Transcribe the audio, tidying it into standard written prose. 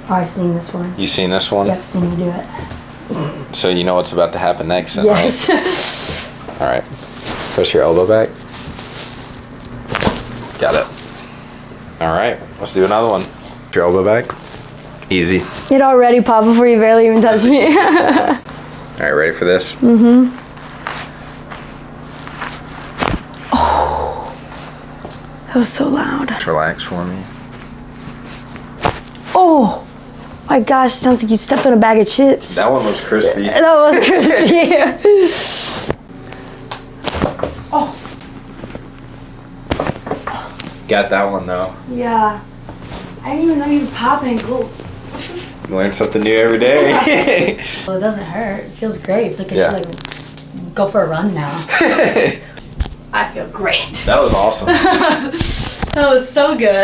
I've seen this one. You seen this one? Yep, seen you do it. So you know what's about to happen next, then, Yes. right? All right. Press your elbow back. Got it. All right. Let's do another one. Your elbow back. Easy. It already popped before you barely even touched me. All right. Ready for this? Mm-hmm. Oh. That was so loud. Just relax for me. Oh. My gosh, sounds like you stepped on a bag of chips. That one was crispy. That was crispy. Oh. Got that one though. Yeah. I didn't even know you pop ankles. Learn something new every day. Well, it doesn't hurt. It feels great. Look at Yeah. you, like, go for a run now. I feel great. That was awesome. That was so good.